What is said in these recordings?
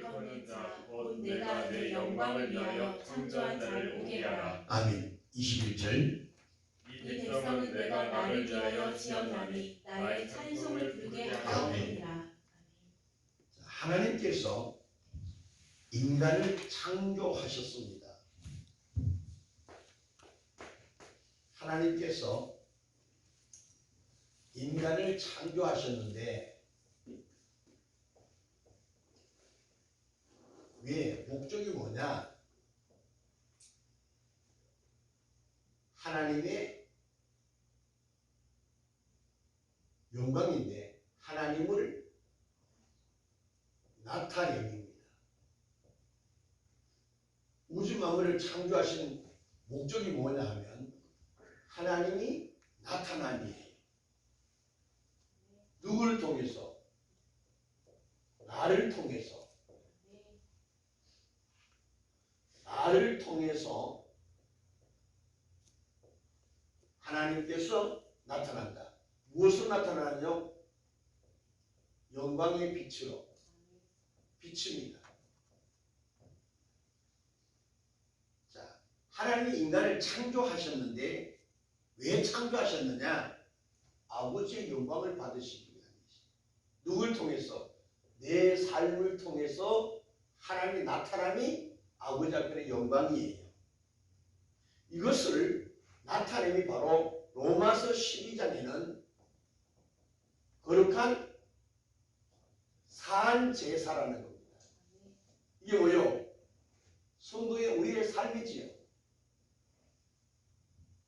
일컫는 자 곧 내가 내 영광을 위하여 창조한 자를 오게 하라. 아멘. 21절. 이 백성은 내가 나를 위하여 지었나니 나의 찬송을 부르게 하였느니라. 하나님께서 인간을 창조하셨습니다. 하나님께서 인간을 창조하셨는데 왜? 목적이 뭐냐? 하나님의 영광인데 하나님을 나타냅니다. 우주 만물을 창조하신 목적이 뭐냐 하면 하나님이 나타나니 누구를 통해서? 나를 통해서. 나를 통해서 하나님께서 나타난다. 무엇으로 나타나느냐? 영광의 빛으로. 빛입니다. 자, 하나님이 인간을 창조하셨는데 왜 창조하셨느냐? 아버지의 영광을 받으시기 위함이지. 누굴 통해서? 내 삶을 통해서 하나님의 나타남이 아버지 앞에 영광이에요. 이것을 나타냄이 바로 로마서 12장에는 거룩한 산 제사라는 겁니다. 이게 뭐요? 성도의 우리의 삶이지요.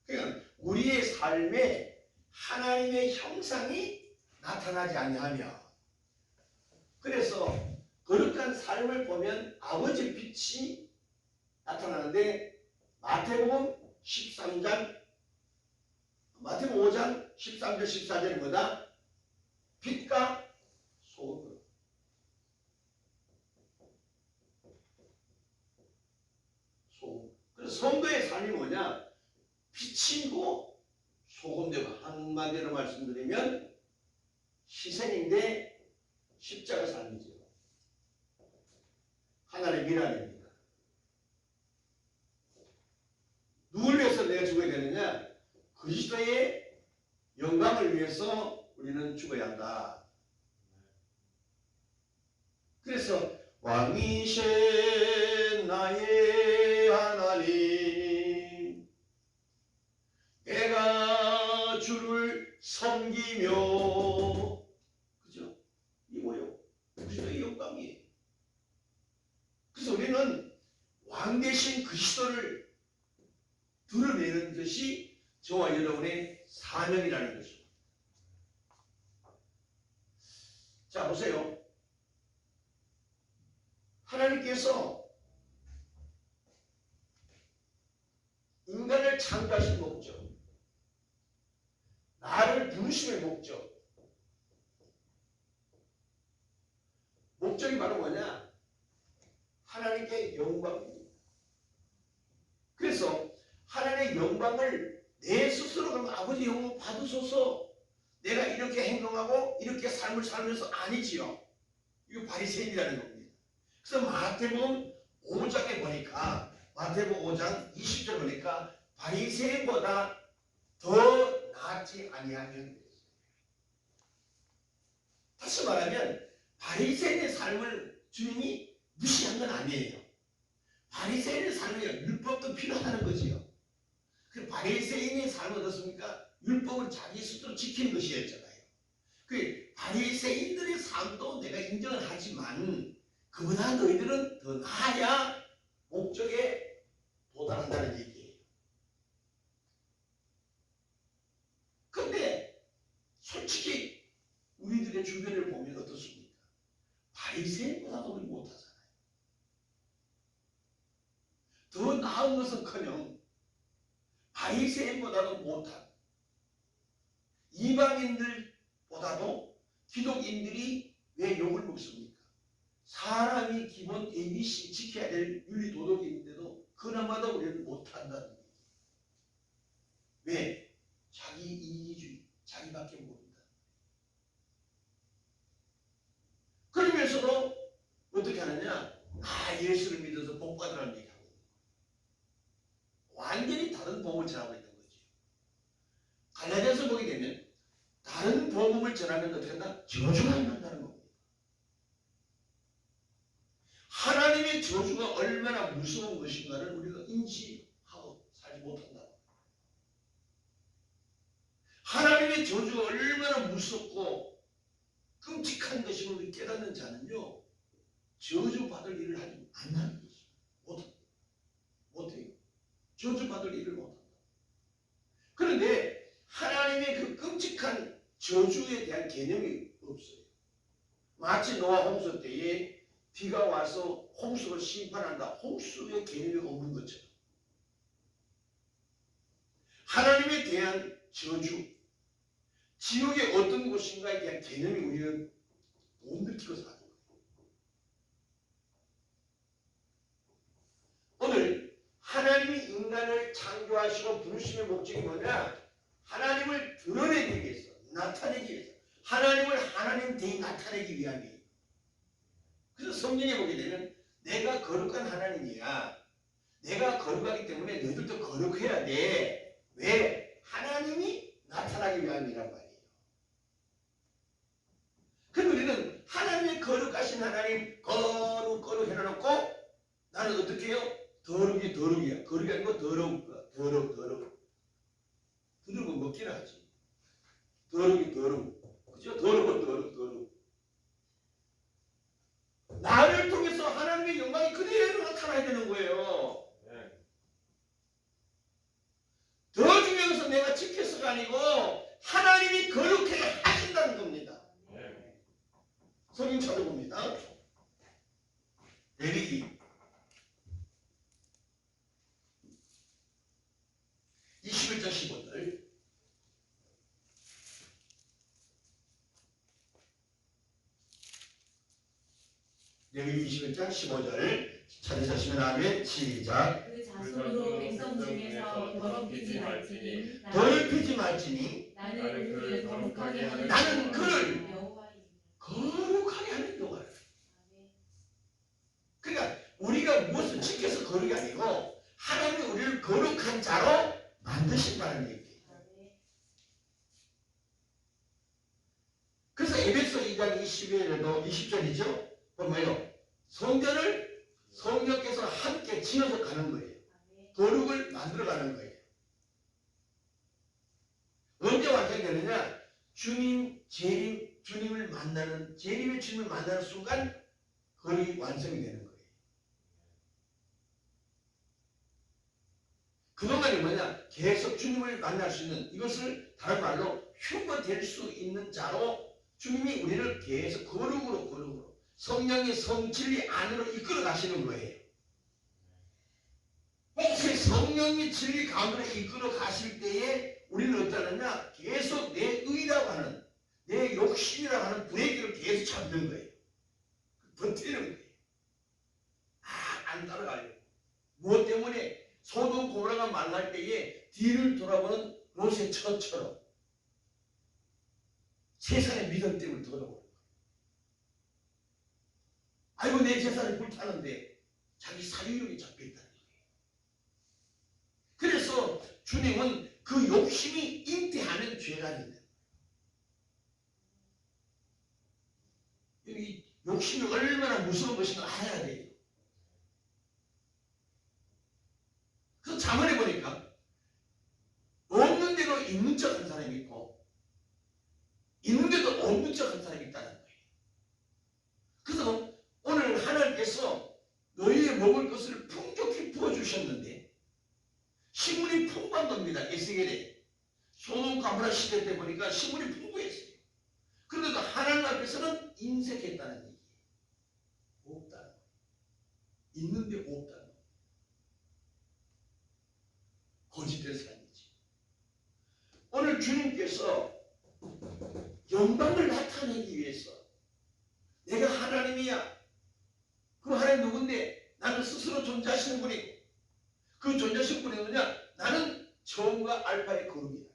그러니까 우리의 삶에 하나님의 형상이 나타나지 아니하며, 그래서 거룩한 삶을 보면 아버지 빛이 나타나는데 마태복음 5장 13절 14절이 뭐다? 빛과 소금. 그래서 성도의 삶이 뭐냐? 빛이고 소금되고, 한마디로 말씀드리면 희생인데 십자가 삶이죠. 하나님의 미랄입니다. 누굴 위해서 내가 죽어야 되느냐? 그리스도의 영광을 위해서 우리는 죽어야 한다. 그래서 왕이신 나의 하나님, 내가 주를 섬기며, 그죠? 이 뭐요? 그리스도의 영광이에요. 그래서 우리는 왕 대신 그리스도를 드러내는 것이 저와 여러분의 사명이라는 것입니다. 자, 보세요. 하나님께서 인간을 창조하신 목적, 나를 부르심의 목적이 바로 뭐냐? 하나님께 영광입니다. 그래서 하나님의 영광을 내 스스로 그럼 아버지 영광 받으소서, 내가 이렇게 행동하고 이렇게 삶을 살면서 아니지요. 이거 바리새인이라는 겁니다. 그래서 마태복음 5장에 보니까, 마태복음 5장 20절 보니까 바리새인보다 더 낫지 아니하면, 다시 말하면 바리새인의 삶을 주님이 무시한 건 아니에요. 바리새인의 삶은 율법도 필요하다는 거지요. 그 바리새인의 삶은 어떻습니까? 율법을 자기 스스로 지키는 것이었잖아요. 그 바리새인들의 삶도 내가 인정을 하지만 그보다 너희들은 더 나아야 목적에 도달한다는 얘기예요. 근데 솔직히 우리들의 주변을 보면 어떻습니까? 바리새인보다도 우리 못하잖아요. 더 나은 것은커녕 바리새인보다도 못한, 이방인들보다도 기독인들이 왜 욕을 먹습니까? 사람이 기본 ABC 지켜야 될 윤리 도덕이 있는데도 그나마도 우리는 못한다는 얘기예요. 왜? 자기 이기주의, 자기밖에 모른다. 그러면서도 어떻게 하느냐? 하느냐? 예수를 믿어서 복 받으라는 얘기하고 있는 거예요. 완전히 다른 복음을 전하고 있는 거죠. 갈라디아서 보게 되면 다른 복음을 전하면 어떻게 한다? 저주가 임한다는 겁니다. 하나님의 저주가 얼마나 무서운 것인가를 우리가 인지하고 살지 못한다. 하나님의 저주가 얼마나 무섭고 끔찍한 것임을 우리 깨닫는 자는요, 저주받을 일을 하지 않는 것입니다. 못해요. 저주받을 일을 못한다. 그런데 하나님의 그 끔찍한 저주에 대한 개념이 없어요. 마치 노아 홍수 때에 비가 와서 홍수를 심판한다. 홍수의 개념이 없는 것처럼 하나님에 대한 저주, 지옥이 어떤 곳인가에 대한 개념이 우리는 못 느끼고 사는 거예요. 오늘 하나님이 인간을 창조하시고 부르심의 목적이 뭐냐? 하나님을 드러내기 위해서, 나타내기 위해서, 하나님을 하나님 대히 나타내기 위함이에요. 그래서 성경에 보게 되면 내가 거룩한 하나님이야. 내가 거룩하기 때문에 너희들도 거룩해야 돼. 왜? 하나님이 나타나기 위함이란 말이에요. 그런데 우리는 하나님의 거룩하신 하나님 거룩 해놓고 나는 어떻게 해요? 더룩이야. 거룩이 아니고 더러운 거야. 더러운 먹기는 하지. 더러운. 그죠? 더러운. 나를 통해서 하나님의 영광이 그대로 나타나야 되는 거예요. 더 중요한 것은 내가 지켜서가 아니고 하나님이 거룩하게 하신다는 겁니다. 성경 찾아봅니다. 레위기 21장 15절. 레위기 21장 15절. 찾으셨으면 아멘. 시작. 그 자손으로 백성 중에서 더럽히지 말지니 나는 그를 거룩하게 하는 나는 그를 여호와이니라. 거룩하게 하는 여호와야. 그러니까 우리가 무엇을 지켜서 거룩이 아니고 하나님이 우리를 거룩한 자로 만드신다는 얘기예요. 그래서 에베소 2장 20절이죠. 보면요, 성전을 성령께서 함께 지어서 가는 거예요. 거룩을 만들어가는 거예요. 언제 완성되느냐? 재림의 주님을 만나는 순간 거룩이 완성이 되는 거예요. 그동안이 뭐냐? 계속 주님을 만날 수 있는, 이것을 다른 말로 휴거될 수 있는 자로 주님이 우리를 계속 거룩으로 성령의 성진리 안으로 이끌어 가시는 거예요. 혹시 성령의 진리 가운데로 이끌어 가실 때에 우리는 어떠느냐? 계속 내 의라고 하는, 내 욕심이라고 하는 브레이크를 계속 잡는 거예요. 버티는 거예요. 안 따라가요. 무엇 때문에? 소돔 고모라가 망할 때에 뒤를 돌아보는 롯의 처처럼 세상의 믿음 때문에 돌아보는 거예요. 아이고, 내 재산이 불타는데 자기 사유욕이 잡혀있다는 거예요. 그래서 주님은 그 욕심이 잉태하는 죄가 된다. 이 욕심이 얼마나 무서운 것인가 알아야 돼요. 그래서 자문해 보니까 없는 대로 있는 척한 사람이 있고 있는 데도 없는 척한 사람이 있다는 거예요. 그래서 오늘 하나님께서 너희의 먹을 것을 풍족히 부어주셨는데 식물이 풍부한 겁니다. 에스겔에 소돔 고모라 시대 때 보니까 식물이 풍부했어요. 그런데도 하나님 앞에서는 인색했다는 얘기예요. 없다는 거예요. 있는데 없다는 거예요. 거짓된 삶이지. 오늘 주님께서 영광을 나타내기 위해서 내가 하나님이야. 그 하나님 누군데? 나는 스스로 존재하시는 분이고 그 존재하시는 분이 누구냐? 나는 처음과 알파의 거룩이다.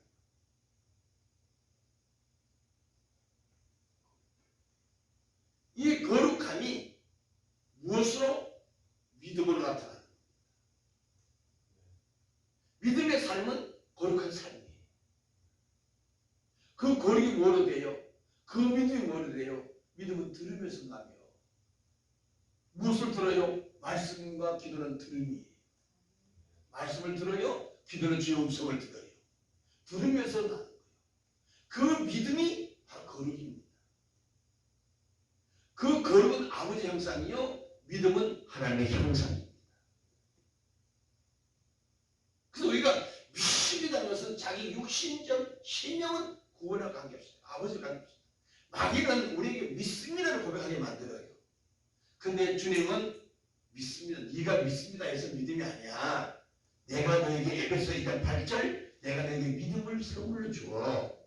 이 거룩함이 무엇을 무엇으로? 믿음으로 나타나는. 믿음의 삶은 거룩한 삶이에요. 그 거룩이 뭐로 돼요? 그 믿음이 뭐로 돼요? 믿음은 들으면서 나며. 무엇을 들어요? 말씀과 기도는 들음이에요. 말씀을 들어요? 기도는 주의 음성을 들어요. 들으면서 나는 거예요. 그 믿음이 바로 거룩입니다. 그 거룩은 아버지 형상이요, 믿음은 하나님의 형상입니다. 그래서 우리가 믿습니다는 것은 자기 육신적 신령은 구원과 관계없습니다. 아버지와 관계없습니다. 마귀는 우리에게 믿습니다를 고백하게 만들어요. 근데 주님은 믿습니다. 네가 믿습니다 해서 믿음이 아니야. 내가 너에게 에베소 2장 8절 내가 너에게 믿음을 선물로 주어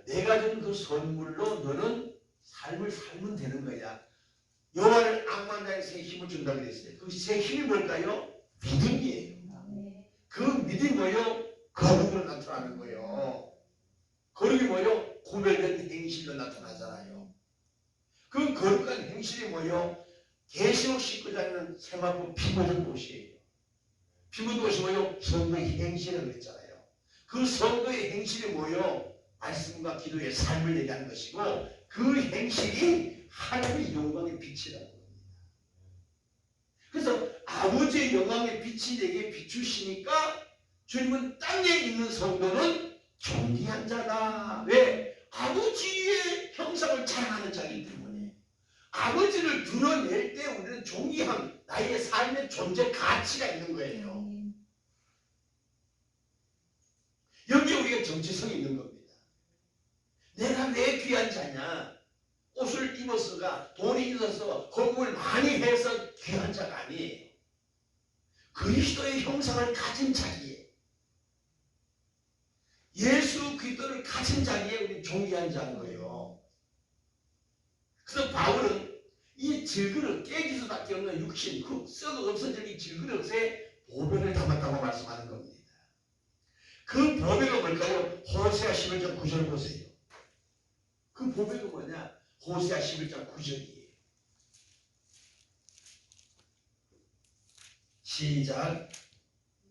내가 준 그 선물로 너는 삶을 살면 되는 거야. 여호와를 악만자의 새 힘을 준다고 그랬어요. 그 새 힘이 뭘까요? 믿음이에요. 그 믿음이 뭐예요? 거룩으로 나타나는 거예요. 거룩이 뭐예요? 구별된 행실로 나타나잖아요. 그 거룩한 행실이 뭐예요? 계시록 19장에는 세마포 피 묻은 곳이에요. 피 묻은 곳이 뭐예요? 성도의 행실이라고 그랬잖아요. 그 성도의 행실이 뭐예요? 말씀과 기도의 삶을 얘기하는 것이고 그 행실이 하나님의 영광의 빛이라는 겁니다. 그래서 아버지의 영광의 빛이 내게 비추시니까 주님은 땅에 있는 성도는 존귀한 자다. 왜? 아버지의 형상을 자랑하는 자이기 때문에 아버지를 드러낼 때 우리는 존귀한 나의 삶의 존재 가치가 있는 거예요. 여기에 우리가 정체성이 있는 겁니다. 내가 왜 귀한 자냐? 옷을 입어서가 돈이 있어서 헌금을 많이 해서 귀한 자가 아니에요. 그리스도의 형상을 가진 자기에 예수 그리스도를 가진 자기에 우리 존귀한 자인 거예요. 그래서 바울은 이 질그릇 깨질 수밖에 없는 육신 그 썩어 없어질 이 질그릇에 보배를 담았다고 말씀하는 겁니다. 그 보배가 뭘까요? 호세아 11장 9절 보세요. 그 보배가 뭐냐? 호세아 11장 9절이에요. 시작.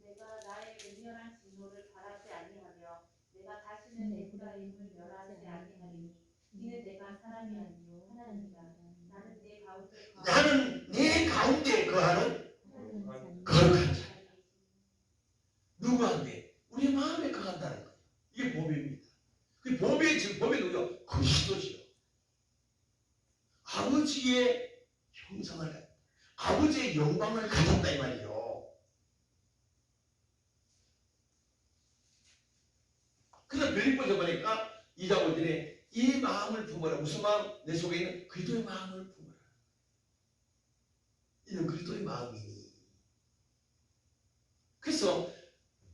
내가 나의 은연한 진노를 바라지 아니하며 내가 다시는 에프라임을 멸하지 아니하리니 이는 내가 사람이 아니요 하나님이라. 나는 내 가운데 거하는 거룩한 자. 누구한테? 우리 마음에 거한다는 거예요. 이게 보배입니다. 그 보배의 즉 보배 누구요? 그리스도지요. 아버지의 형상을 아버지의 영광을 가졌다 이 말이에요. 그래서 빌립보서 보니까 2장 5절에 이 마음을 품어라. 무슨 마음? 내 속에 있는 그리스도의 마음을 품어라. 이는 그리스도의 마음이니. 그래서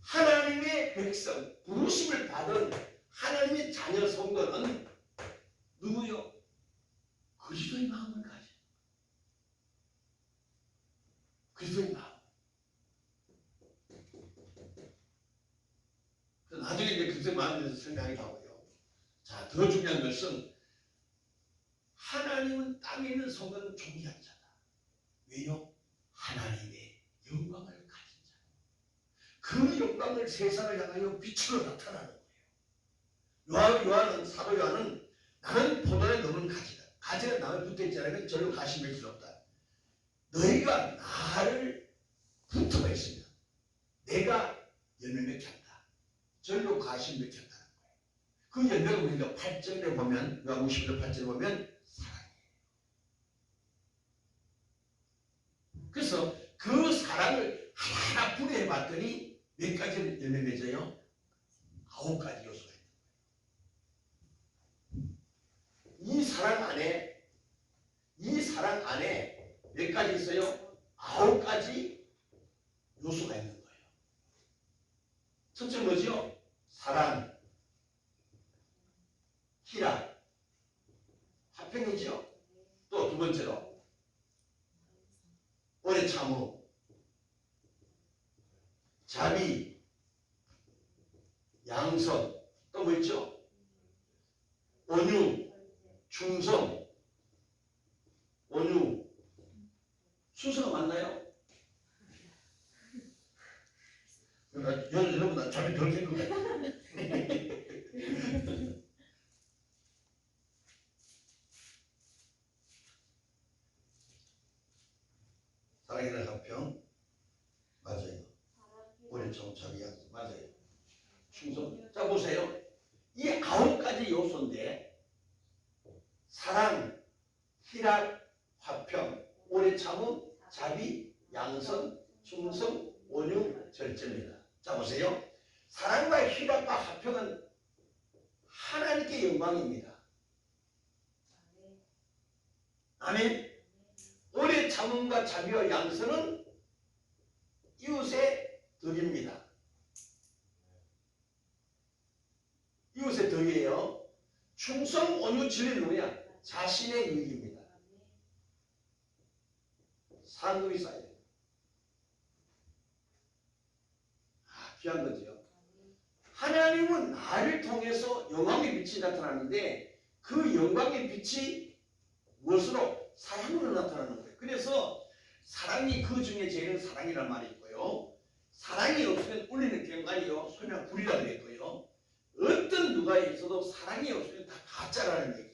하나님의 백성, 부르심을 받은 하나님의 자녀 성도는 누구요? 그리스도의 마음을 가져. 그리스도의 마음. 그래서 나중에 이제 그리스도의 마음에 대해서 설명하기도 하고요. 자, 더 중요한 것은 하나님은 땅에 있는 성도는 존귀한 자다. 왜요? 하나님의 영광을 가진 자. 그 영광을 세상을 향하여 빛으로 나타나는 거예요. 사도 요한은 나는 포도에 너는 가지다. 가지가 나를 붙어있지 않으면 절로 가시 맺을 수 없다. 너희가 나를 붙어 있으면 내가 열매 맺게 한다. 절로 가시 맺게 한다는 거예요. 그 열매가 우리가 8절에 보면 요한 50절 8절에 보면 사랑이에요. 그래서 그 사랑을 하나 분해해 봤더니 몇 가지 열매 맺어요? 9가지 요소가 있는 거예요. 이 사랑 안에 몇 가지 있어요? 9가지 요소가 있는 거예요. 첫째 뭐죠? 사랑, 희락, 화평이죠. 또 두 번째로 오래 참음, 자비, 양선, 또 뭐 있죠? 온유, 충성, 온유, 순수가 맞나요? 여러분 나 잠이 덜 깬 것 같아요. 사랑이라는 한평 맞아요. 오래 정착이 약속 맞아요. 충성. 자 보세요. 이 9가지 요소인데 사랑, 희락, 화평, 오래 참음, 자비, 양선, 충성, 온유, 절제입니다. 자 보세요. 사랑과 희락과 화평은 하나님께 영광입니다. 아멘. 오래 참음과 자비와 양선은 이웃의 덕입니다. 이웃의 덕이에요. 충성, 온유, 진리는 뭐냐? 자신의 유익입니다. 상급이 쌓여야 돼요. 귀한 거죠. 하나님은 나를 통해서 영광의 빛이 나타나는데 그 영광의 빛이 무엇으로? 사랑으로 나타나는 거예요. 그래서 사랑이 그 중에 제일은 사랑이란 말이 있고요. 사랑이 없으면 울리는 경관이요. 소리나 불이라 그랬고요. 어떤 누가 있어도 사랑이 없으면 다 가짜라는 얘기예요.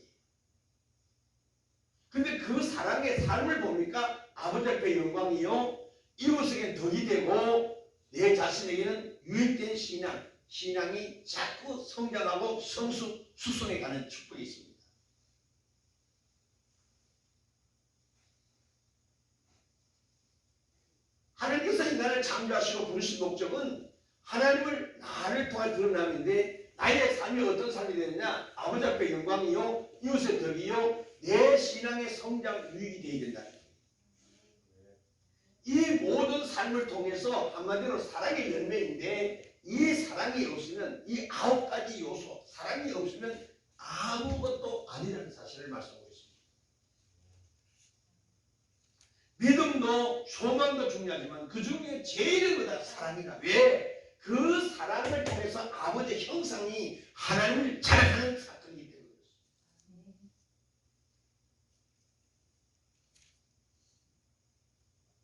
근데 그 사랑의 삶을 보니까 아버지 앞에 영광이요. 이웃에게 덕이 되고 내 자신에게는 유익된 신앙이 자꾸 성장하고 수성해 가는 축복이 있습니다. 하나님께서 인간을 창조하시고 부르신 목적은 하나님을 나를 통해 드러나는데 나의 삶이 어떤 삶이 되느냐? 아버지 앞에 영광이요, 이웃의 덕이요, 내 신앙의 성장 유익이 되어야 된다. 이 모든 삶을 통해서 한마디로 사랑의 열매인데 이 사랑이 없으면 이 9가지 요소, 사랑이 없으면 아무것도 아니라는 사실을 말씀하고 있습니다. 믿음도 소망도 중요하지만 그 중에 제일은 뭐다? 사랑이다. 왜? 그 사랑을 통해서 아버지의 형상이 하나님을 자랑하는 사건이기 때문에 그렇습니다.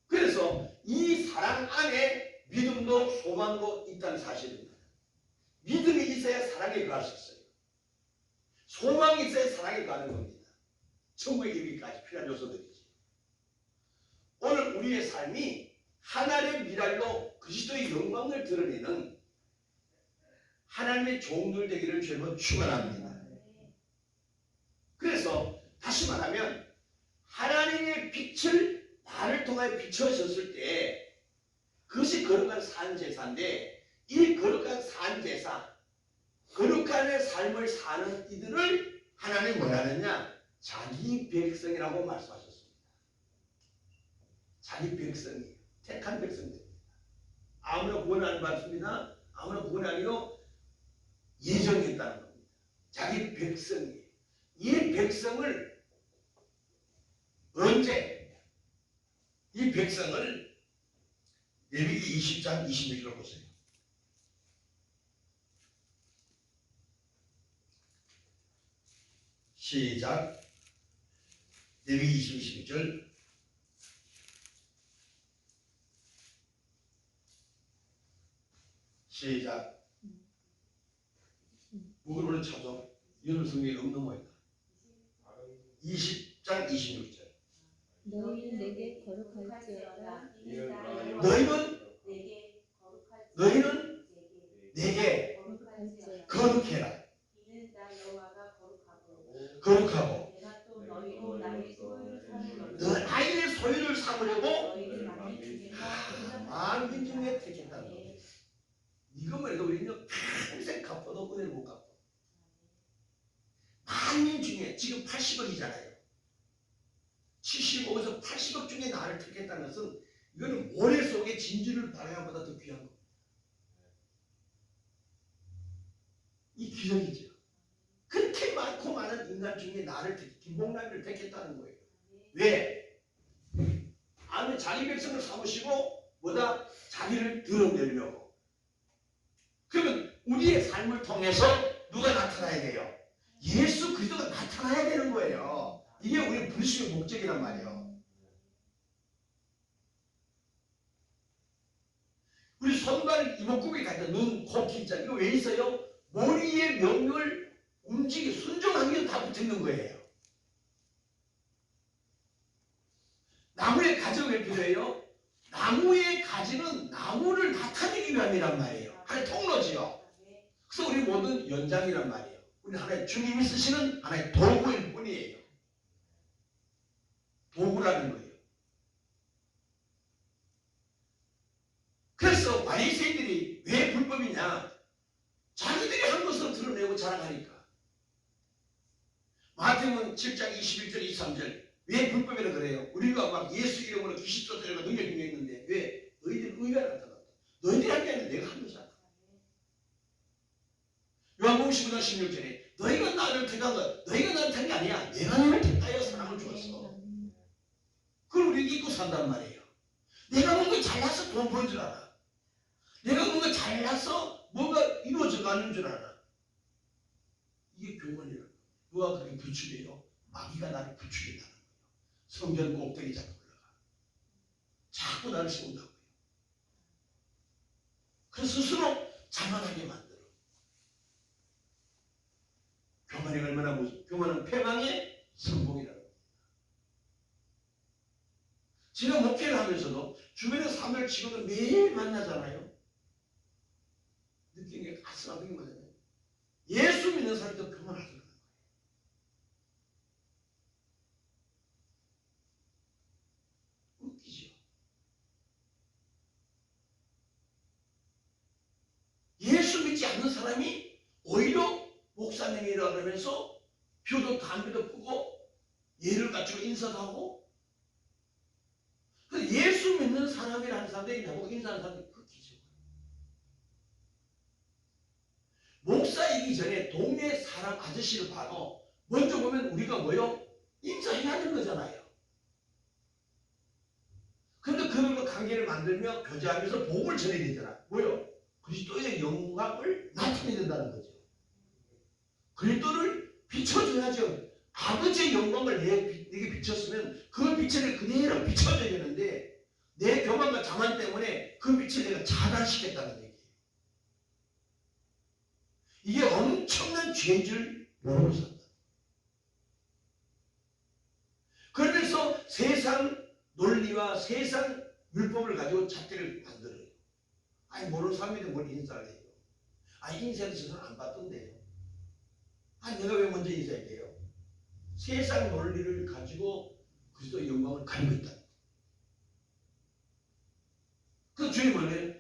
그래서 이 사랑 안에 믿음도 소망도 있다는 사실입니다. 믿음이 있어야 사랑에 갈 수 있어요. 소망이 있어야 사랑에 가는 겁니다. 천국에 이르기까지 필요한 요소들이지. 오늘 우리의 삶이 하나님의 미랄로 그리스도의 영광을 드러내는 하나님의 종들 되기를 주님은 축원합니다. 그래서 다시 말하면 하나님의 빛을 나를 통하여 비춰졌을 때 그것이 거룩한 산제사인데 이 거룩한 산제사, 거룩한 삶을 사는 이들을 하나님이 뭐라 하느냐? 자기 백성이라고 말씀하셨습니다. 자기 백성이 택한 백성들입니다. 아무나 구원하는 받습니다. 아무나 구원이 아니고 예정했다는 겁니다. 자기 백성이 이 백성을 언제 이 백성을 레위기 20장 26절로 보세요. 시작. 레위기 20, 26절 시작. 무그로를 찾아 이런 성경에 없는 모양이다. 20장 26절. 너희는 내게 거룩할지어다. 너희는 내게 거룩해라. 거룩하고 너희의 소유를 삼으려고 만민 중에 택했다는 겁니다. 이것만 해도 우리는 평생 갚아도 은혜를 못 갚아. 만민 중에 지금 80억이잖아요. 75억에서 80억 중에 나를 택했다는 것은 이거는 모래 속에 진주를 바라야보다 더 귀한 겁니다. 이 기적이죠. 그렇게 많고 많은 인간 중에 나를 김봉남이를 택했다는 거예요. 왜? 아니 자기 백성을 삼으시고 뭐다? 자기를 드러내려고. 그러면 우리의 삶을 통해서 누가 나타나야 돼요? 예수 그리스도가 나타나야 되는 거예요. 이게 우리 부르심의 목적이란 말이에요. 손발 이목구비 같은 눈, 코, 귀자 이거 왜 있어요? 머리의 명령을 순종하는 게 다 붙어있는 거예요. 나무의 가지가 왜 필요해요? 나무의 가지는 나무를 나타내기 위함이란 말이에요. 하나의 통로지요. 그래서 우리 모든 연장이란 말이에요. 우리 하나의 주님이 쓰시는 하나의 도구일 뿐이에요. 도구라는 거예요. 그래서 바리새인들이 왜 불법이냐? 자기들이 한 것으로 드러내고 자랑하니까. 마태복음 7장 21절 23절 왜 불법이라 그래요? 우리가 막 예수 이름으로 귀신 쫓아내고 능력 행했는데 왜? 너희들 의가 나타났다. 너희들이 한 게 아니라 내가 한 거잖아. 요한복음 15장 16절에 너희가 나를 택한 것, 너희가 나를 택한 게 아니야. 내가 너를 택하여 사랑을 주었어. 그걸 우리 잊고 산단 말이에요. 내가 뭔가 잘나서 돈 버는 줄 알아. 내가 뭔가 잘나서 뭔가 이루어져 가는 줄 알아. 이게 교만이라는 거예요. 누가 그렇게 부추겨요? 마귀가 나를 부추긴다는 거예요. 성전 꼭대기 잡고 올라가. 자꾸 나를 세운다고요. 그래서 스스로 자만하게 만들어. 교만이 얼마나 무슨 교만은 패망의 성공이라는 겁니다. 제가 목회를 하면서도 주변에 사람들 지금은 매일 만나잖아요. 느끼는 게 가슴 아프게 맞아요. 예수 믿는 사람이 더 교만하더라고요. 웃기죠. 예수 믿지 않는 사람이 오히려 목사님이라 그러면서 표도 담배도 피고 예를 갖추고 인사도 하고 예수 믿는 사람이라는 사람들이 나보고 인사하는 사람들이 웃기죠. 목사이기 전에 동네 사람 아저씨를 봐도 먼저 보면 우리가 뭐요? 인사해야 하는 거잖아요. 그런데 그들과 관계를 만들며 교제하면서 복을 전해야 되잖아. 뭐요? 그리스도의 영광을 나타내야 된다는 거죠. 그리스도를 비춰줘야죠. 아버지의 영광을 내게 비쳤으면 그 빛을 그대로 비춰줘야 되는데 내 교만과 자만 때문에 그 빛을 내가 차단시켰다는 얘기예요. 이게 엄청난 죄인 줄 모르고 산다. 그러면서 세상 논리와 세상 율법을 가지고 잣대를 만들어요. 아니 모르는 사람인데 뭘 인사를 해요. 아니 인사도 저 사람 안 받던데요. 아니 내가 왜 먼저 인사해요? 세상 논리를 가지고 그리스도의 영광을 가리고 있다. 그 주님 뭐래요?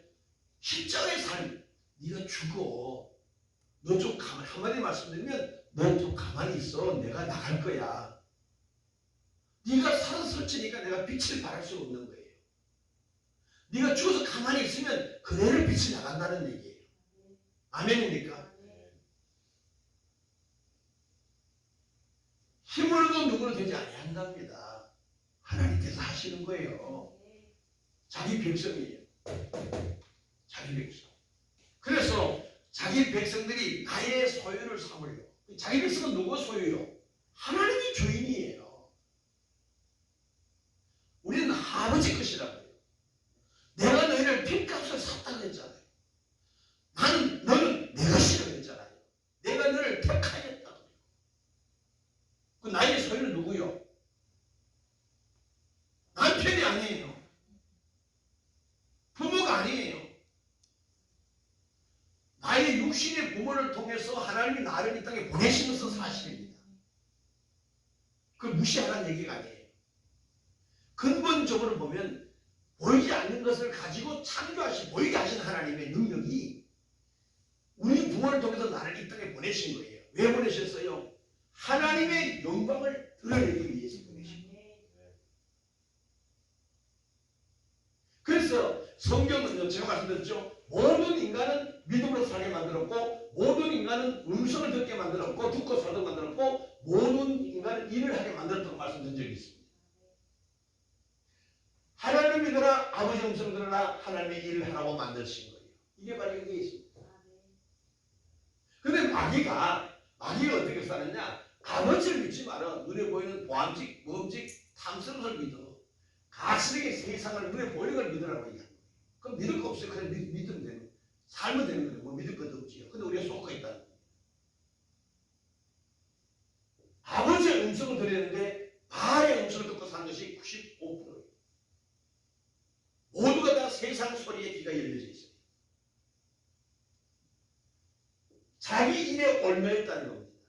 십자가의 삶, 네가 죽어. 너 좀 가만히 한마디 말씀드리면 너 좀 가만히 있어. 내가 나갈 거야. 네가 살아서 치니까 내가 빛을 발할 수 없는 거예요. 네가 죽어서 가만히 있으면 그대로 빛이 나간다는 얘기예요. 아멘입니까? 힘으로도 누구로 되지 아니한답니다. 하나님께서 하시는 거예요. 자기 백성이에요. 자기 백성. 그래서 자기 백성들이 나의 소유를 삼으려. 자기 백성은 누구 소유요? 하나님이 주인이에요. 우리는 아버지 것이라고요. 내가 너희를 핏값을 샀다고 했잖아요. 너는 내 것이라고 했잖아요. 내가 너를 택하였다고. 그 나의 소유는 누구요? 남편이 아니에요. 부모가 아니에요. 나의 육신의 부모를 통해서 하나님이 나를 이 땅에 보내시면서 사실입니다. 그걸 무시하라는 얘기가 아니에요. 근본적으로 보면 보이지 않는 것을 가지고 창조하시 보이게 하신 하나님의 능력이 우리 부모를 통해서 나를 이 땅에 보내신 거예요. 왜 보내셨어요? 하나님의 영광을 드러내기 위해서 보내신 거예요. 그래서 성경은 제가 말씀드렸죠. 모든 인간은 믿음으로 살게 만들었고 모든 인간은 음성을 듣게 만들었고 듣고 살게 만들었고 모든 인간은 일을 하게 만들었다고 말씀드린 적이 있습니다. 하나님 믿어라 아버지 음성 들어라 하나님의 일을 하라고 만드신 거예요. 이게 바로 여기에 있습니다. 그런데 마귀가 어떻게 사느냐? 아버지를 믿지 마라. 눈에 보이는 보암직, 모험직, 탐스러운 걸 믿어. 가시되게 세상을 눈에 보이는 걸 믿으라고 얘기합니다. 그럼 믿을 거 없어요. 그냥 믿으면 되는 거예요. 살면 되는 거예요. 뭐 믿을 것도 없지요. 근데 우리가 속고 있다는 거예요. 아버지의 음성을 들었는데 바알의 음성을 듣고 사는 것이 95%예요. 모두가 다 세상 소리에 귀가 열려져 있어요. 자기 일에 얽매였다는 겁니다.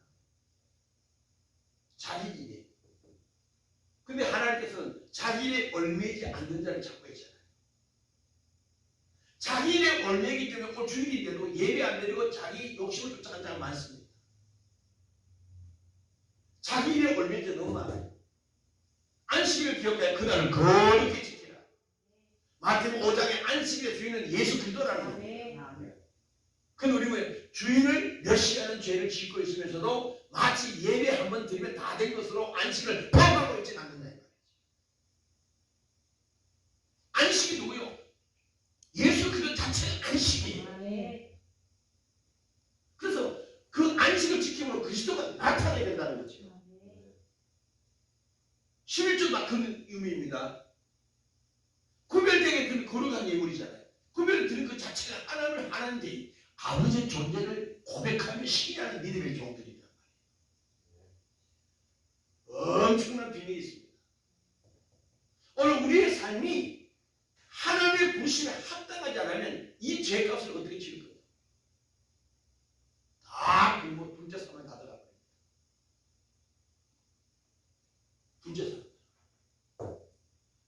자기 일에. 근데 하나님께서는 자기 일에 얽매이지 않는 자를 찾고 계시잖아요. 자기 일에 얽매이기 때문에 오늘 주일인데도 예배 안 드리고 자기 욕심을 쫓아가는 자가 많습니다. 자기 일에 얽매인 자 너무 많아요. 안식일을 기억해 그날을 거룩히 지키라. 마태복음 5장의 안식일의 주인은 예수 그리스도라는 겁니다. 근데 우리 왜 주인을 멸시하는 죄를 짓고 있으면서도 마치 예배 한번 드리면 다 된 것으로 안식을 범하고 있지는 않는다. 안식이 누구요? 예수 그리스도 자체가 안식이에요. 그래서 그 안식을 지킴으로 그리스도가 나타나야 된다는 거죠. 11조 다 그 의미입니다. 구별되게 그 거룩한 예물이잖아요. 구별을 드린 그 자체가 하나님을 하나인데 아버지의 존재를 고백하며 신뢰하는 믿음의 종들이란 말이에요. 엄청난 비밀이 있습니다. 오늘 우리의 삶이 하나님의 부르심에 합당하지 않으면 이 죄값을 어떻게 치를 거예요? 다 둘째 사람을 가져가 버립니다. 둘째 사람.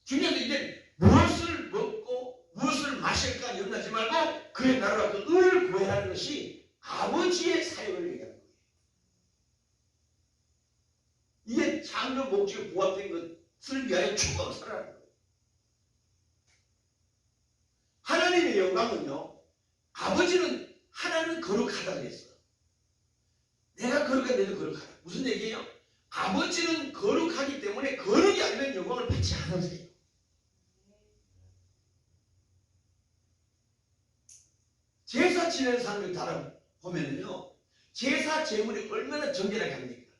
중요한 게 이제 무엇을 먹고 무엇을 마실까 염려하지 말고 그의 나라와 그 의를 구해야 하는 것이 아버지의 사역을 얘기하는 거예요. 이게 창조 목적에 부합된 것을 위하여 축복을 살아가는 거예요. 하나님의 영광은요, 아버지는 하나님은 거룩하다 그랬어. 내가 거룩한 데도 거룩하다. 무슨 얘기예요? 아버지는 거룩하기 때문에 거룩이 아니면 영광을 받지 않으세요. 제사 지내는 사람을 따라 보면은요, 제사 제물이 얼마나 정결하게 합니까?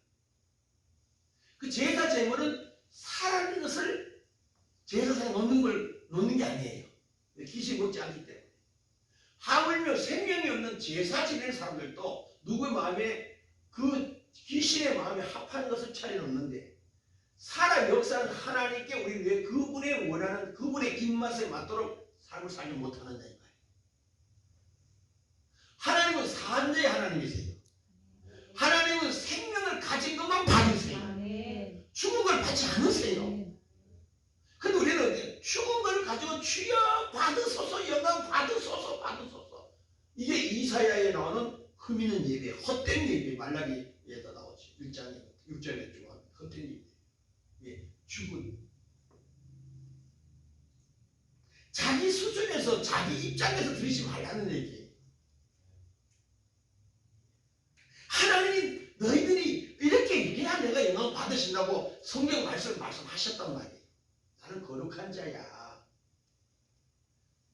그 제사 제물은 살아있는 것을 제사상에 놓는 게 아니에요. 귀신이 먹지 않기 때문에. 하물며 생명이 없는 제사 지내는 사람들도 누구의 마음에 그 귀신의 마음에 합하는 것을 차려놓는데 살아 역사는 하나님께 우리는 왜 그분의 원하는 그분의 입맛에 맞도록 삶을 살지 못하는가 이 말이에요. 하나님은 산자의 하나님이세요. 하나님은 생명을 가진 것만 받으세요. 죽은 걸 받지 않으세요. 근데 우리는 죽은 걸 가지고 주여 받으소서 영광 받으소서 이게 이사야에 나오는 흠 있는 예배, 헛된 예배, 말라기에다 나오지. 1장에 6절에 중요한 헛된 예배. 예, 죽은 자기 수준에서 자기 입장에서 들으지 말라는 얘기예요. 하나님이 너희들이 이렇게 해야 내가 영광 받으신다고 성경 말씀하셨단 말이에요. 나는 거룩한 자야.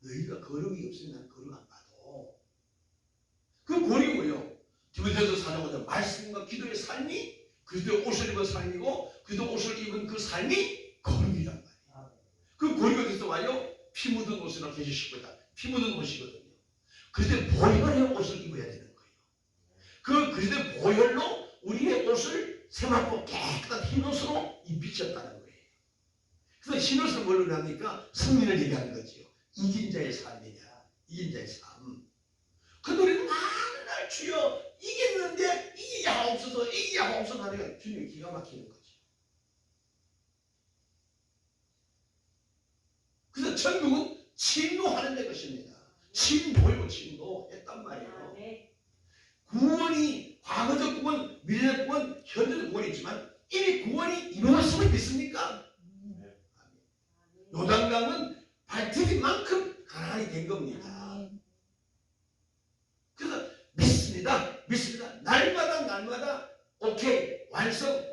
너희가 거룩이 없으면 나는 거룩 안 받아. 그 거룩이 뭐예요? 디모데후서 4장 5절 말씀과 기도의 삶이 그리스도의 옷을 입은 삶이고 그리스도 옷을 입은 그 삶이 거룩이란 말이에요. 그 거룩이 어디서 와요? 피 묻은 옷이라고 해주시고 있다. 피 묻은 옷이거든요. 그리스도의 보혈의 옷을 입어야 되는 거예요. 그 그리스도의 보혈로 우리의 옷을 세마포 깨끗한 흰 옷으로 입히셨다는 거예요. 그래서 흰 옷을 뭘로 합니까? 승리를 얘기하는 거지요. 이긴 자의 삶이냐. 이긴 자의 삶. 근데 우리는 맨날 주여 이겼는데 이기야 하옵소서 하니까 주님이 기가 막히는 거죠. 그래서 천국은 침노하는 데 것입니다. 침노했단 말이에요. 구원이 과거적 구원, 미래적 구원, 현재적 구원이 있지만 이미 구원이 이루어졌음을 믿습니까? 요단강은 발디딜 만큼 가난이 된 겁니다. 그래서 믿습니다. 날마다 오케이 완성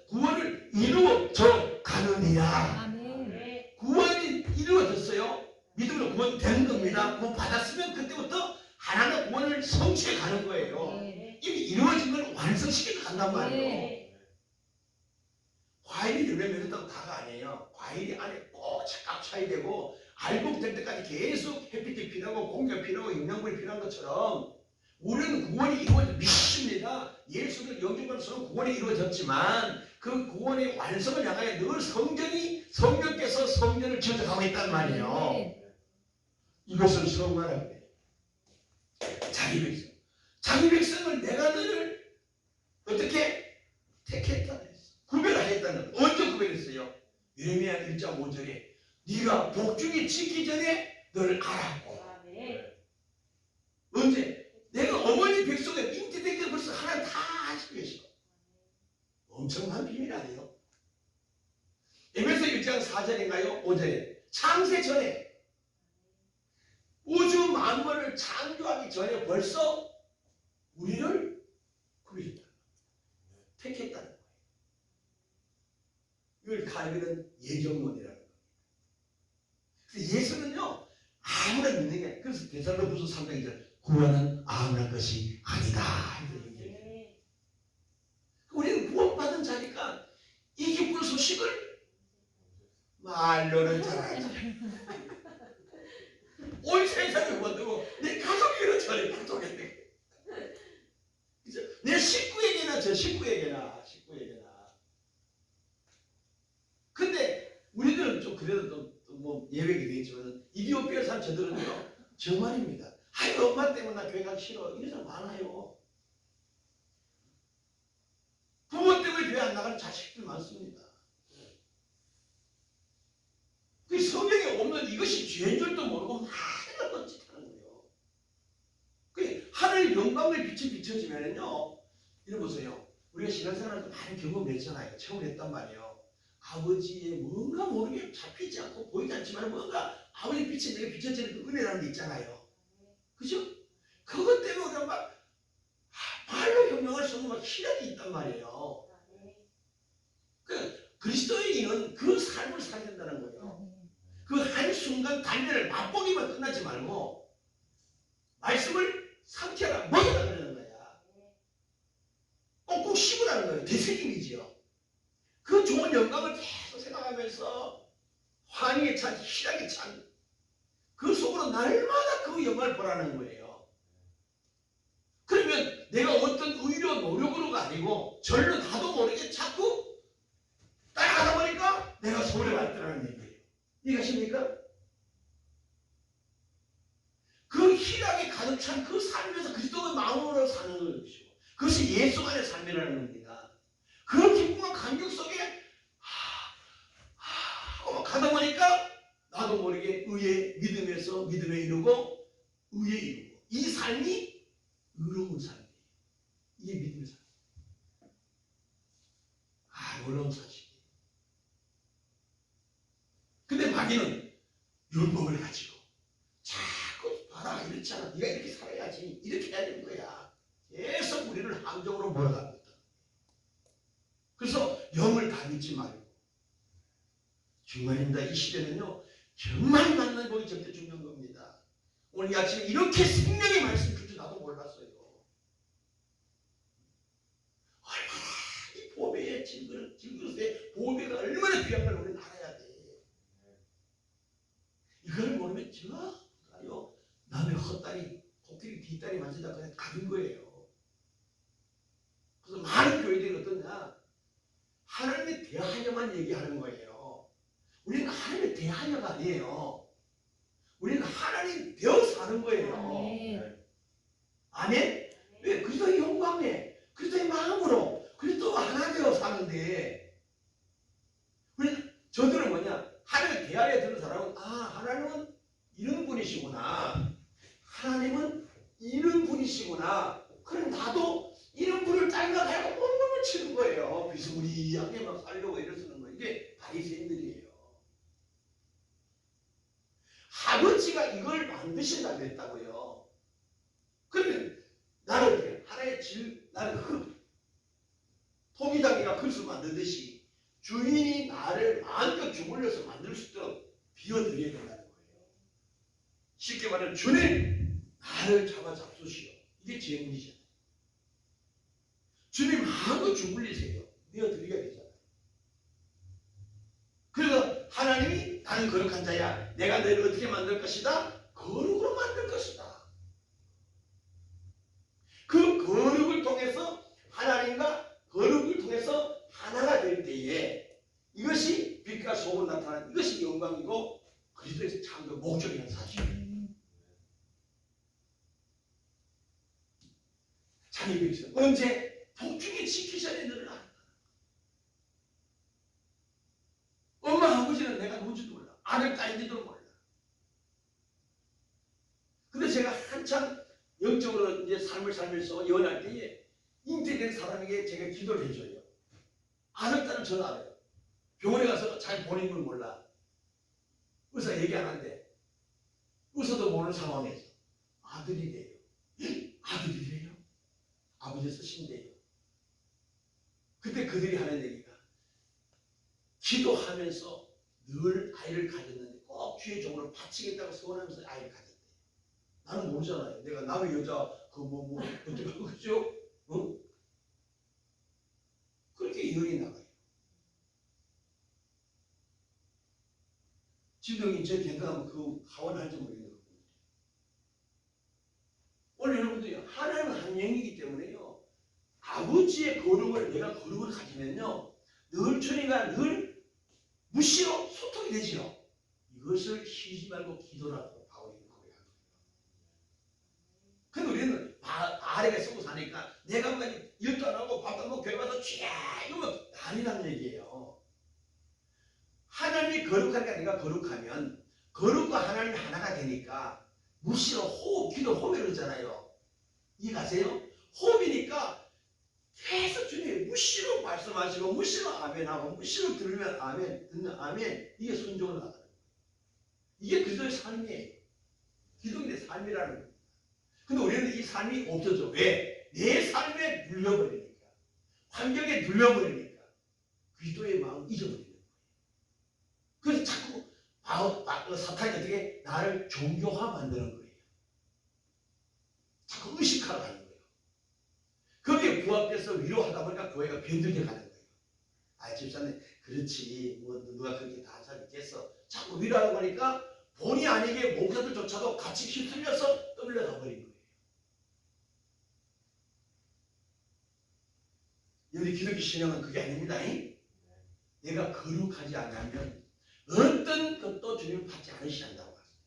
구원을 이루어져 가느니라. 구원이 이루어졌어요. 믿음으로 구원 되는 겁니다. 구원 받았으면 그때부터 하나님의 구원을 성취해 가는 거예요. 이미 이루어진 걸 완성시켜 간단 말이에요. 과일이 열매 맺었다고 다가 아니에요. 과일이 안에 꼭 착각 차야 되고 발국될 때까지 계속 햇빛이 필요하고 공기가 필요하고 영양분이 필요한 것처럼 우리는 구원이 이루어져 믿습니다. 예수는 영접으로서는 구원이 이루어졌지만 그 구원의 완성을 향하여 늘 성령께서 성전을 지어가고 있단 말이에요. 이것을 성화라고 해요. 자기 백성을 내가 너를 어떻게 택했다 했어. 구별하였다는 언제 구별했어요? 예레미야 1장 5절에 네가 복중이 지기 전에 너를 알았고. 언제? 내가 어머니 백성에 잉태되기 전에 벌써 하나님 다 아시고 계셔. 엄청난 비밀 아니에요? 에베소 1장 4절인가요? 5절에 창세 전에 우주 만물을 창조하기 전에 벌써 우리를 구별했다. 택했다는 거예요. 이걸 갈비는 예정론이라는 거예요. 그래서 예수는요 아무나 믿는 게 아니에요. 그래서 데살로니가서 3장 2절 구원은 아무나 것이 아니다. 우리는 구원받은 자니까 이 기쁜 소식을 말로는 잘하지. 온 세상을 구원되고 내 가족에게는 전해 구속했대. 내 식구에게나 저 식구에게나. 근데 우리들은 좀 그래도 뭐 예외가 되겠지만 이디오피아 사람 저들은요 저 말입니다. 아이 엄마 때문에 나 교회 가기 싫어. 이런 사람 많아요. 부모 때문에 교회 안 나가는 자식들 많습니다. 그 성경에 없는 이것이 죄인 줄도 모르고 많은 뻔짓하는 거예요. 그 하늘 영광의 빛이 비춰지면은요, 이런 보세요. 우리가 신앙생활에서 많은 경험을 했잖아요. 체험을 했단 말이에요. 아버지의 뭔가 모르게 잡히지 않고 보이지 않지만 뭔가 아버지 빛이 내게 비춰지는 그 은혜라는 게 있잖아요. 그죠? 그것 때문에 우리가 막 말로 형용할 수 없는 막 희락이 있단 말이에요. 그 그리스도인은 그 삶을 살아야 된다는 거예요. 그 한순간 단면을 맛보기만 끝나지 말고 말씀을 삼켜라 먹으라 그러는 거야. 꼭꼭 씹으라는 거예요. 되새김이지요. 그 좋은 영광을 계속 생각하면서 환희에 찬 희락에 찬 그 속으로 날마다 그 영광을 보라는 거예요. 그러면 내가 어떤 의료 노력으로가 아니고 절로 나도 모르게 자꾸 따라가다 보니까 내가 소원을 받더라는 얘기예요. 이해가십니까? 그 희락에 가득 찬 그 삶에서 그리스도의 마음으로 사는 것이고 그것이 예수 안의 삶이라는 겁니다. 그 기쁨과 감격 속에 가다 보니까 나도 모르게 의의 믿음에서 믿음에 이르고 의에 이르고 이 삶이 의로운 삶이에요. 이게 믿음의 삶이에요. 놀라운 사실이에요. 근데 마귀는 율법을 가지고 자꾸 봐라 이렇지 않아. 네가 이렇게 살아야지. 이렇게 해야 되는 거야. 계속 우리를 함정으로 몰아갑니다. 그래서 영을 다 믿지 말고 정말입니다. 이 시대는요. 정말 만난 복이 절대 중요한 겁니다. 오늘 이 아침에 이렇게 생명의 말씀 줄 줄 나도 몰랐어요. 얼마나 이 보배의 질그릇에 보배가 얼마나 귀한 걸 우리는 알아야 돼. 이걸 모르면 전혀 남의 헛다리, 코끼리 뒷다리 만지다 그냥 가는 거예요. 그래서 많은 교회들이 어떠냐? 하나님에 대하여만 얘기하는 거예요. 우리는 하나님에 대하여가 아니에요. 우리는 하나님 되어 사는 거예요. 아멘? 왜? 그리스도의 영광에, 그리스도의 마음으로, 그리스도와 하나 되어 사는데, 우리는 저들은 뭐냐? 하나님에 대하여 드는 사람은, 하나님은 이런 분이시구나. 하나님은 이런 분이시구나. 그럼 나도 이런 분을 닮아가고 몸을 치는 거예요. 비스무리하게 막 살려고 이러는 거예요. 이게 바리새인들이에요. 아버지가 이걸 만드신다고 했다고요. 그러면 나는 하나의 나는 흙, 토기장이나 그릇을 만들듯이 주인이 나를 마음껏 주물려서 만들 수 있도록 비워드려야 된다는 거예요. 쉽게 말하면 주님 나를 잡아 잡수시오. 이게 제문이잖아요. 주님 마음껏 주물리세요. 비워드려야 되잖아요. 그래서 하나님이 나는 거룩한 자야. 내가 너를 어떻게 만들 것이다? 거룩으로 만들 것이다. 그 거룩을 통해서 하나님과 거룩을 통해서 하나가 될 때에 이것이 빛과 소금 나타나는 이것이 영광이고 그리스도의 창조 목적이라는 사실이에요. 자기 백성 언제 복중에 지키셔야 되는 줄 알아. 엄마 아버지는 내가 누군지도 몰라. 아들 딸인지도 몰라. 근데 제가 한참 영적으로 이제 삶을 살면서 연할 때에 잉태된 사람에게 제가 기도를 해줘요. 아들 딸은 전 알아요. 병원에 가서 잘 보낸 걸 몰라. 의사 얘기 안 한대. 의사도 모르는 상황에서 아들이래요. 아들이래요? 아버지 쓰신대요. 그때 그들이 하는 얘기가 기도하면서 늘 아이를 가졌는데 꼭 주의 종으로 바치겠다고 소원하면서 아이를 가졌대요. 나는 모르잖아요. 내가 남의 여자 어떻게 그죠? 어? 그렇게 열이 나가요. 지금 제 견뎌하면 그 하원할지 모르겠네요. 오늘 여러분들이 하나님은 한 영이기 때문에요. 아버지의 거룩을 내가 거룩을 가지면요. 늘 주님과 늘 무시로 소통이 되지요. 이것을 쉬지 말고 기도라고 바울이 말해요. 근데 우리는 아래가 쓰고 사니까 내가 뭐 일도 안 하고 밥도 안 먹고 교회 가서 쥐야 이러면 아니라는 얘기예요. 하나님이 거룩하니까 내가 거룩하면 거룩과 하나님이 하나가 되니까 무시로 호흡, 기도, 호흡을 그러잖아요. 이해가세요? 호흡이니까 계속 주님 무시로 말씀하시고 무시로 아멘하고 무시로 들으면 아멘, 듣는 아멘. 이게 순종을 나가는 거예요. 이게 그리스도의 삶이에요. 기독인의 삶이라는 거예요. 근데 우리는 이 삶이 없어져. 왜? 내 삶에 눌려버리니까. 환경에 눌려버리니까. 그리스도의 마음을 잊어버리는 거예요. 그래서 자꾸 사탄이 어떻게 나를 종교화 만드는 거예요. 자꾸 의식하러 가는 거예요. 거기에 부합돼서 위로하다 보니까 교회가 변들게 가는 거예요. 아, 집사님, 그렇지. 뭐, 누가 그렇게 다 잘 있겠어. 자꾸 위로하고 가니까 본의 아니게 목사들조차도 같이 휩쓸려서 떠밀려가 버린 거예요. 여기 기독교 신앙은 그게 아닙니다. 내가 거룩하지 않으면 어떤 것도 주님을 받지 않으시한다고 하셨어요.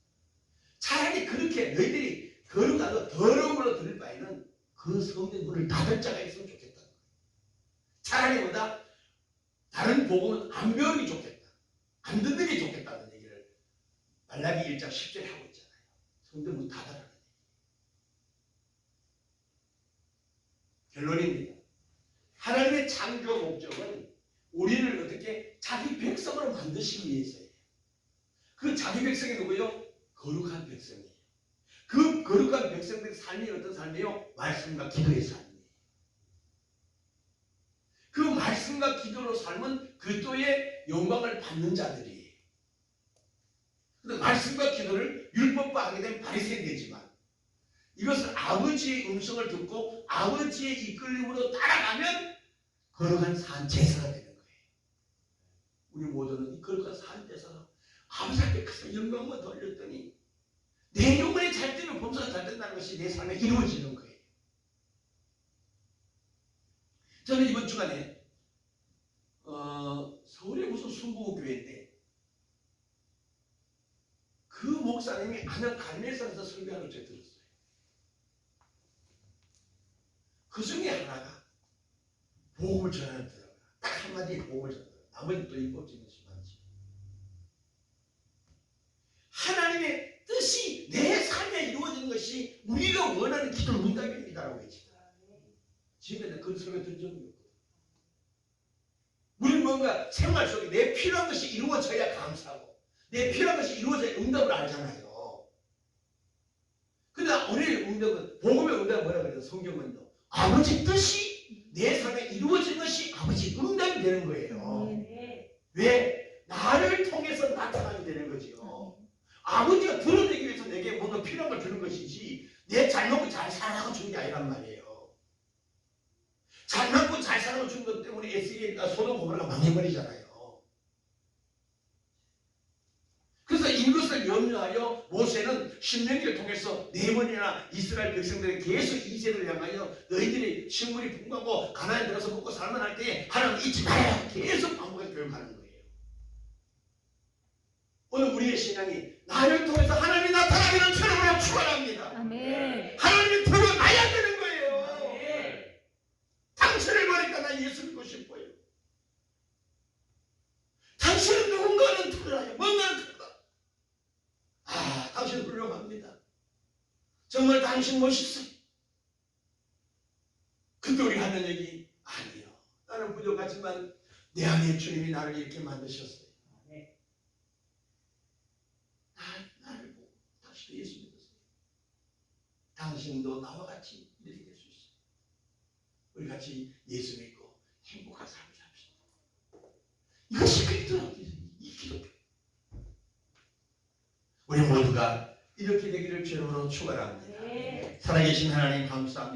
차라리 그렇게 너희들이 거룩하고 더러운 걸로 들을 바에는 그 성경 문을 닫을 자가 있으면 좋겠다. 차라리 보다 다른 복음은 안 배우는 게 좋겠다. 안 듣는 게 좋겠다는 얘기를 말라기 1장 10절에 하고 있잖아요. 성경 문 닫아라는 얘기. 결론입니다. 하나님의 창조 목적은 우리를 어떻게 자기 백성으로 만드시기 위해서예요. 그 자기 백성이 누구예요? 거룩한 백성이에요. 그 거룩한 백성들의 삶이 어떤 삶이에요? 말씀과 기도의 삶이에요. 그 말씀과 기도로 삶은 그리스도의 영광을 받는 자들이에요. 근데 말씀과 기도를 율법과 하게 된 바리새인이지만 이것을 아버지의 음성을 듣고 아버지의 이끌림으로 따라가면 거룩한 산 제사가 되는 거예요. 우리 모두는 이 거룩한 산 제사가 아버지 앞에 가서 영광만 돌렸더니 내 영혼이 잘 되면 범사가 잘 된다는 것이 내 삶에 이루어지는 거예요. 저는 이번 주간에 서울에 무슨 순복음교회인데 그 목사님이 안양 갈매산에서 설교하는 걸 제가 들었어요. 그 중에 하나가 복음을 전하는 들어가. 딱 한마디에 복음을 전하는. 나머지 또 입법적인 것이 많지. 하나님의 뜻이 내 삶에 이루어지는 것이 우리가 원하는 기도 응답입니다라고 했지. 지금까지 그런 설교 들은 적이 없거든. 우리는 뭔가 생활 속에 내 필요한 것이 이루어져야 감사하고 내 필요한 것이 이루어져야 응답을 알잖아요. 근데 우리의 응답은 복음의 응답은 뭐라 그래요? 성경은요. 아버지 뜻이 내 삶에 이루어진 것이 아버지 응답이 되는 거예요. 왜? 나를 통해서 나타나게 되는 거죠. 아버지가 드러내기 위해서 내게 뭔가 필요한 걸 주는 것이지 내 잘 먹고 잘 살라고 주는 게 아니란 말이에요. 잘 먹고 잘 살라고 주는 것 때문에 소돔 고모라가 망해버리잖아요. 그래서 모세는 신명기를 통해서 4번이나 이스라엘 백성들에게 계속 이세를 향하여 너희들이 식물이 풍부하고 가나안에 들어서 먹고 살만 할 때에 하나님 잊지 말아라 계속 반복해서 교육하는 거예요. 오늘 우리의 신앙이 나를 통해서 하나님이 나타나기를 주님으로 축원합니다. 아멘. 하나님이 드러나야 되는 거예요. 당신을 보니까 난 예수 믿고 싶어요. 당신은 누군가는 틀어요. 뭔가는 틀다. 아, 당신 훌륭합니다. 정말 당신 멋있어요. 근데 우리 하는 얘기 아니요. 나는 부족하지만 내 안에 주님이 나를 이렇게 만드셨어요. 나를 보고 당신도 예수 믿었어요. 당신도 나와 같이 이렇게 될 수 있어요. 우리 같이 예수 믿고 행복한 삶을 삽시다. 이것이 그리스도라고 이 기독교. 우리 모두가 이렇게 되기를 주님으로 축원합니다. 살아계신 하나님 감사합니다.